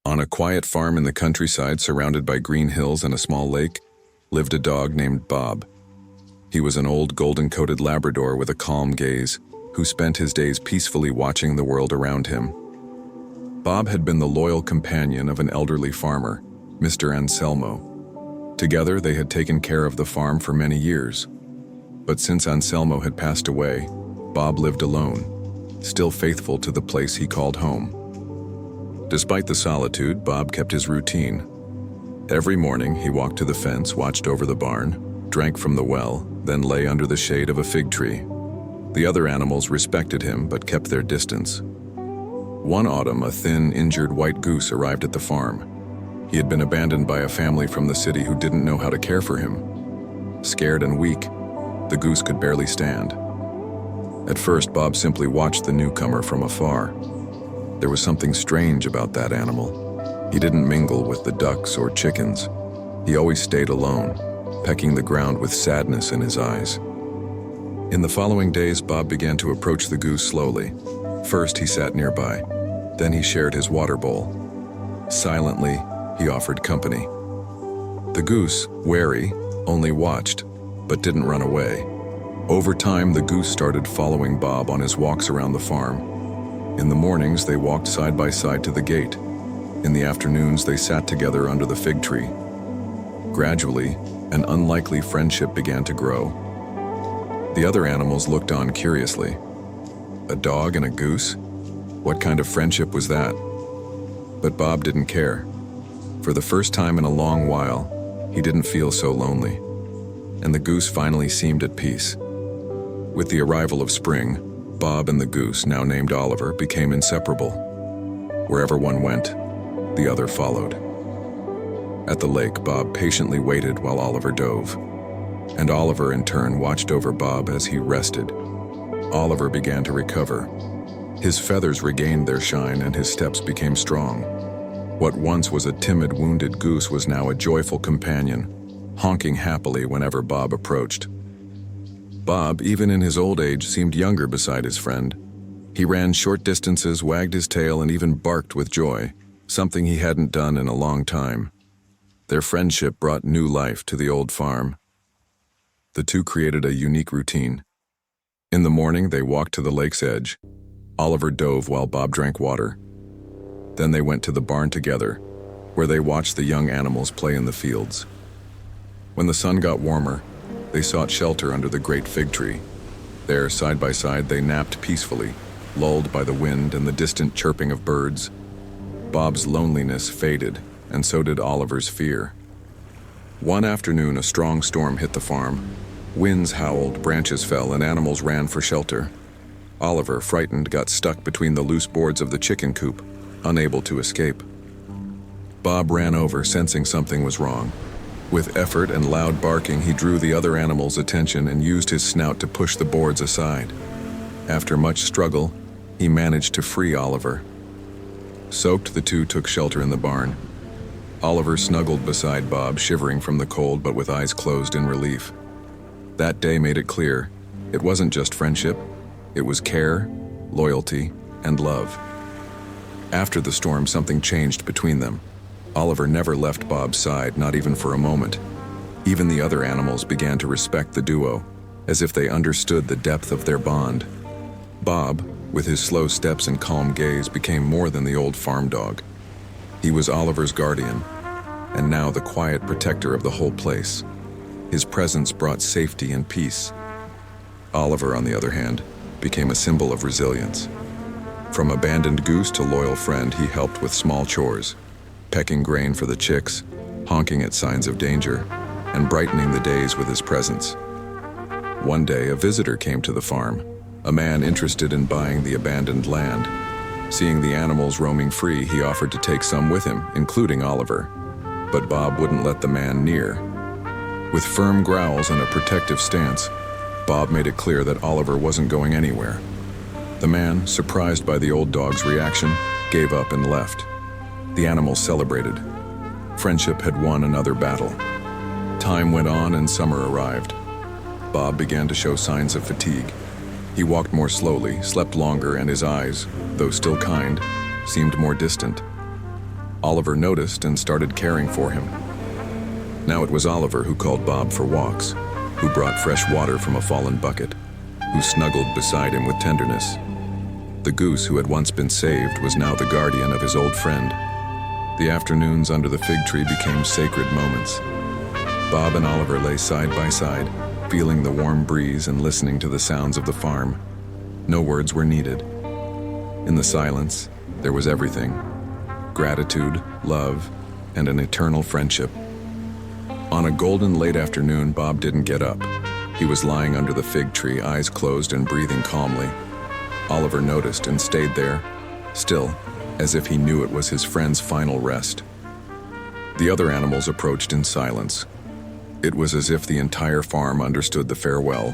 On a quiet farm in the countryside surrounded by green hills and a small lake, lived a dog named Bob. He was an old golden-coated Labrador with a calm gaze, who spent his days peacefully watching the world around him. Bob had been the loyal companion of an elderly farmer, Mr. Anselmo. Together they had taken care of the farm for many years. But since Anselmo had passed away, Bob lived alone, still faithful to the place he called home. Despite the solitude, Bob kept his routine. Every morning he walked to the fence, watched over the barn, drank from the well, then lay under the shade of a fig tree. The other animals respected him but kept their distance. One autumn, a thin, injured white goose arrived at the farm. He had been abandoned by a family from the city who didn't know how to care for him. Scared and weak, the goose could barely stand. At first, Bob simply watched the newcomer from afar. There was something strange about that animal. He didn't mingle with the ducks or chickens. He always stayed alone, pecking the ground with sadness in his eyes. In the following days, Bob began to approach the goose slowly. First, he sat nearby. Then he shared his water bowl. Silently, he offered company. The goose, wary, only watched, but didn't run away. Over time, the goose started following Bob on his walks around the farm. In the mornings, they walked side by side to the gate. In the afternoons, they sat together under the fig tree. Gradually, an unlikely friendship began to grow. The other animals looked on curiously. A dog and a goose? What kind of friendship was that? But Bob didn't care. For the first time in a long while, he didn't feel so lonely. And the goose finally seemed at peace. With the arrival of spring, Bob and the goose, now named Oliver, became inseparable. Wherever one went, the other followed. At the lake, Bob patiently waited while Oliver dove. And Oliver, in turn, watched over Bob as he rested. Oliver began to recover. His feathers regained their shine and his steps became strong. What once was a timid, wounded goose was now a joyful companion, honking happily whenever Bob approached. Bob, even in his old age, seemed younger beside his friend. He ran short distances, wagged his tail, and even barked with joy, something he hadn't done in a long time. Their friendship brought new life to the old farm. The two created a unique routine. In the morning, they walked to the lake's edge. Oliver dove while Bob drank water. Then they went to the barn together, where they watched the young animals play in the fields. When the sun got warmer, they sought shelter under the great fig tree. There, side by side, they napped peacefully, lulled by the wind and the distant chirping of birds. Bob's loneliness faded, and so did Oliver's fear. One afternoon, a strong storm hit the farm. Winds howled, branches fell, and animals ran for shelter. Oliver, frightened, got stuck between the loose boards of the chicken coop, unable to escape. Bob ran over, sensing something was wrong. With effort and loud barking, he drew the other animals' attention and used his snout to push the boards aside. After much struggle, he managed to free Oliver. Soaked, the two took shelter in the barn. Oliver snuggled beside Bob, shivering from the cold but with eyes closed in relief. That day made it clear, it wasn't just friendship, it was care, loyalty, and love. After the storm, something changed between them. Oliver never left Bob's side, not even for a moment. Even the other animals began to respect the duo, as if they understood the depth of their bond. Bob, with his slow steps and calm gaze, became more than the old farm dog. He was Oliver's guardian, and now the quiet protector of the whole place. His presence brought safety and peace. Oliver, on the other hand, became a symbol of resilience. From abandoned goose to loyal friend, he helped with small chores, pecking grain for the chicks, honking at signs of danger, and brightening the days with his presence. One day, a visitor came to the farm, a man interested in buying the abandoned land. Seeing the animals roaming free, he offered to take some with him, including Oliver. But Bob wouldn't let the man near. With firm growls and a protective stance, Bob made it clear that Oliver wasn't going anywhere. The man, surprised by the old dog's reaction, gave up and left. The animals celebrated. Friendship had won another battle. Time went on and summer arrived. Bob began to show signs of fatigue. He walked more slowly, slept longer, and his eyes, though still kind, seemed more distant. Oliver noticed and started caring for him. Now it was Oliver who called Bob for walks, who brought fresh water from a fallen bucket, who snuggled beside him with tenderness. The goose who had once been saved was now the guardian of his old friend. The afternoons under the fig tree became sacred moments. Bob and Oliver lay side by side, feeling the warm breeze and listening to the sounds of the farm. No words were needed. In the silence, there was everything: gratitude, love, and an eternal friendship. On a golden late afternoon, Bob didn't get up. He was lying under the fig tree, eyes closed and breathing calmly. Oliver noticed and stayed there, still, as if he knew it was his friend's final rest. The other animals approached in silence. It was as if the entire farm understood the farewell.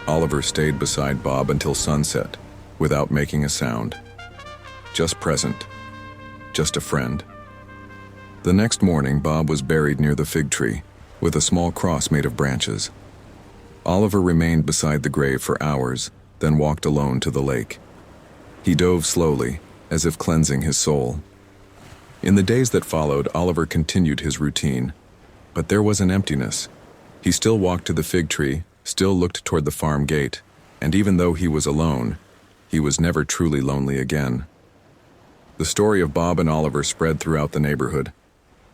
Oliver stayed beside Bob until sunset, without making a sound. Just present. Just a friend. The next morning, Bob was buried near the fig tree, with a small cross made of branches. Oliver remained beside the grave for hours, then walked alone to the lake. He dove slowly, as if cleansing his soul. In the days that followed, Oliver continued his routine. But there was an emptiness. He still walked to the fig tree, still looked toward the farm gate, and even though he was alone, he was never truly lonely again. The story of Bob and Oliver spread throughout the neighborhood.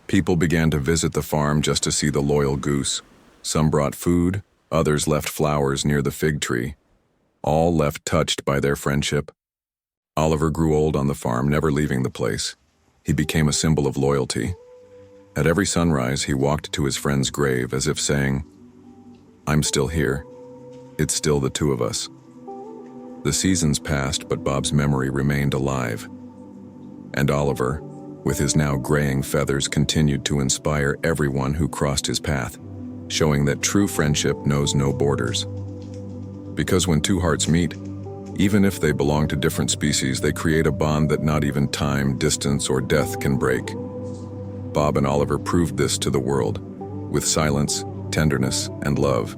People began to visit the farm just to see the loyal goose. Some brought food, others left flowers near the fig tree. All left touched by their friendship. Oliver grew old on the farm, never leaving the place. He became a symbol of loyalty. At every sunrise, he walked to his friend's grave as if saying, "I'm still here. It's still the two of us." The seasons passed, but Bob's memory remained alive. And Oliver, with his now graying feathers, continued to inspire everyone who crossed his path, showing that true friendship knows no borders. Because when two hearts meet, even if they belong to different species, they create a bond that not even time, distance, or death can break. Bob and Oliver proved this to the world, with silence, tenderness, and love.